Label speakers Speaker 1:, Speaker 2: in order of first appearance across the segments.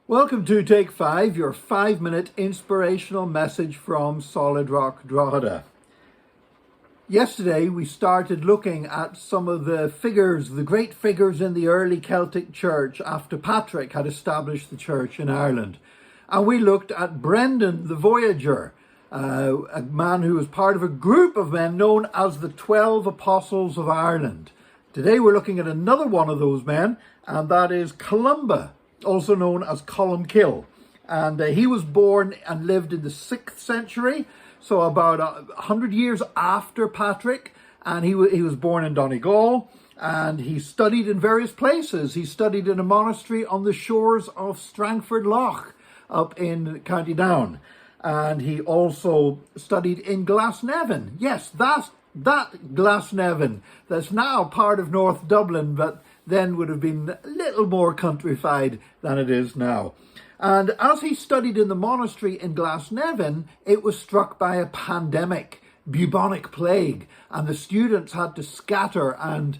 Speaker 1: Welcome to Take 5, your 5-minute inspirational message from Solid Rock Drogheda. Yesterday we started looking at some of the figures, the great figures in the early Celtic church after Patrick had established the church in Ireland. And we looked at Brendan the Voyager, a man who was part of a group of men known as the 12 Apostles of Ireland. Today we're looking at another one of those men, and that is Columba, also known as Columcille. And he was born and lived in the 6th century, so about 100 years after Patrick. And he was born in Donegal, and he studied in various places. He studied in a monastery on the shores of Strangford Lough up in County Down. And he also studied in Glasnevin. Yes, that Glasnevin that's now part of North Dublin, but then would have been a little more countrified than it is now. And as he studied in the monastery in Glasnevin, it was struck by a pandemic, bubonic plague, and the students had to scatter, and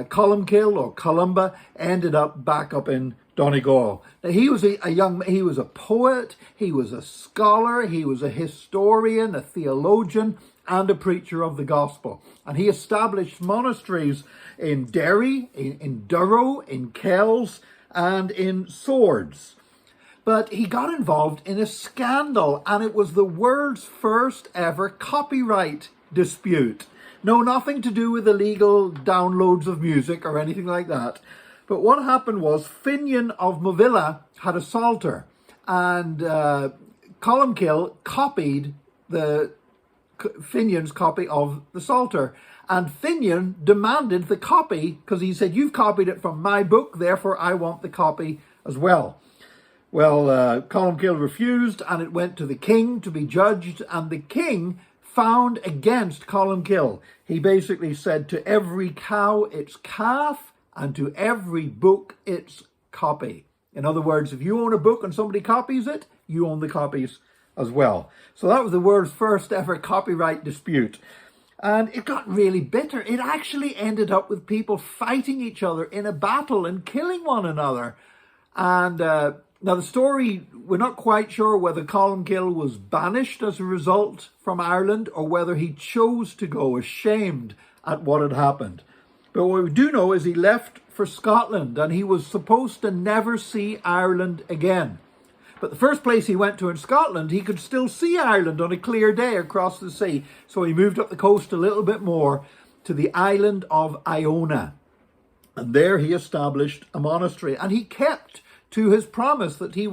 Speaker 1: Columcille or Columba ended up back up in Donegal. Now, he was a poet, he was a scholar, he was a historian, a theologian, and a preacher of the gospel. And he established monasteries in Derry, in Durrow, in Kells, and in Swords. But he got involved in a scandal, and it was the world's first ever copyright dispute. No, nothing to do with illegal downloads of music or anything like that. But what happened was Finian of Movilla had a psalter, and Columcille copied Finian's copy of the psalter. And Finian demanded the copy because he said, "You've copied it from my book, therefore I want the copy as well." Well, Columcille refused, and it went to the king to be judged, and the king found against Columcille. He basically said, to every cow its calf, and to every book its copy. In other words, if you own a book and somebody copies it, you own the copies as well. So that was the world's first ever copyright dispute. And it got really bitter. It actually ended up with people fighting each other in a battle and killing one another. And now the story, we're not quite sure whether Columcille was banished as a result from Ireland or whether he chose to go ashamed at what had happened. But what we do know is he left for Scotland, and he was supposed to never see Ireland again. But the first place he went to in Scotland, he could still see Ireland on a clear day across the sea. So he moved up the coast a little bit more to the island of Iona. And there he established a monastery. And he kept to his promise that his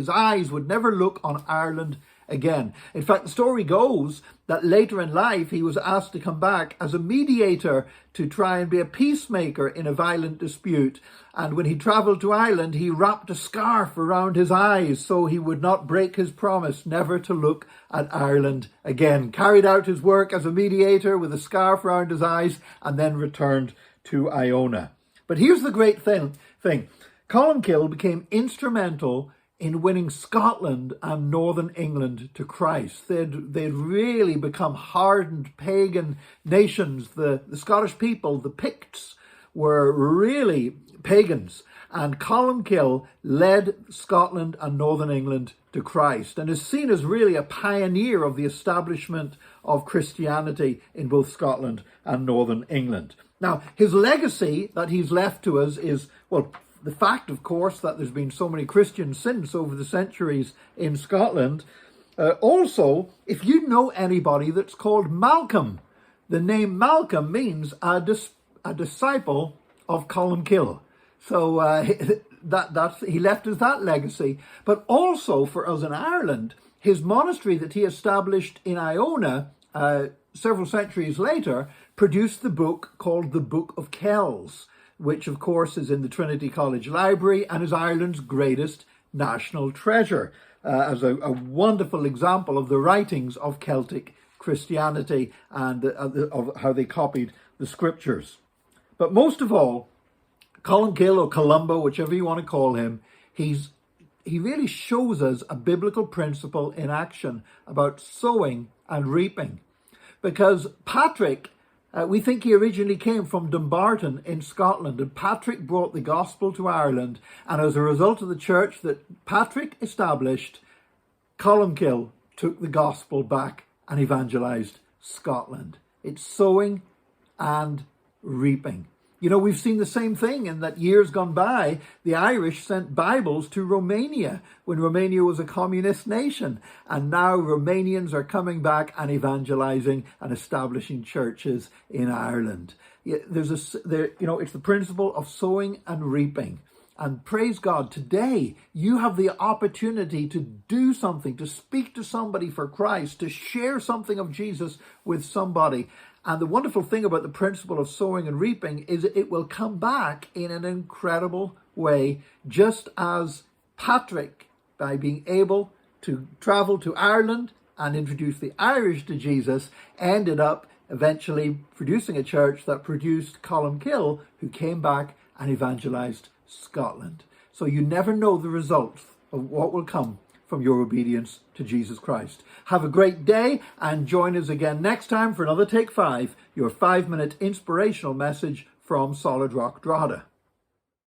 Speaker 1: eyes would never look on Ireland again. In fact, the story goes that later in life, he was asked to come back as a mediator to try and be a peacemaker in a violent dispute. And when he travelled to Ireland, he wrapped a scarf around his eyes so he would not break his promise never to look at Ireland again. Carried out his work as a mediator with a scarf around his eyes, and then returned to Iona. But here's the great thing. Columcille became instrumental in winning Scotland and Northern England to Christ. They'd really become hardened pagan nations. The Scottish people, the Picts, were really pagans. And Columcille led Scotland and Northern England to Christ and is seen as really a pioneer of the establishment of Christianity in both Scotland and Northern England. Now, his legacy that he's left to us is, well, the fact, of course, that there's been so many Christians since over the centuries in Scotland. Also, if you know anybody that's called Malcolm, the name Malcolm means a disciple of Columcille. So he left us that legacy. But also for us in Ireland, his monastery that he established in Iona several centuries later produced the book called the Book of Kells, which of course is in the Trinity College Library and is Ireland's greatest national treasure, as a wonderful example of the writings of Celtic Christianity and of how they copied the scriptures. But most of all, Columcille or Columba, whichever you want to call him, he really shows us a biblical principle in action about sowing and reaping. Because Patrick We think he originally came from Dumbarton in Scotland, and Patrick brought the gospel to Ireland. And as a result of the church that Patrick established, Columcille took the gospel back and evangelized Scotland. It's sowing and reaping. You know, we've seen the same thing in that years gone by, the Irish sent Bibles to Romania when Romania was a communist nation. And now Romanians are coming back and evangelizing and establishing churches in Ireland. It's the principle of sowing and reaping. And praise God, today you have the opportunity to do something, to speak to somebody for Christ, to share something of Jesus with somebody. And the wonderful thing about the principle of sowing and reaping is it will come back in an incredible way, just as Patrick, by being able to travel to Ireland and introduce the Irish to Jesus, ended up eventually producing a church that produced Columcille, who came back and evangelized Scotland. So you never know the results of what will come from your obedience to Jesus Christ. Have a great day and join us again next time for another Take 5, your 5-minute inspirational message from Solid Rock Drogheda.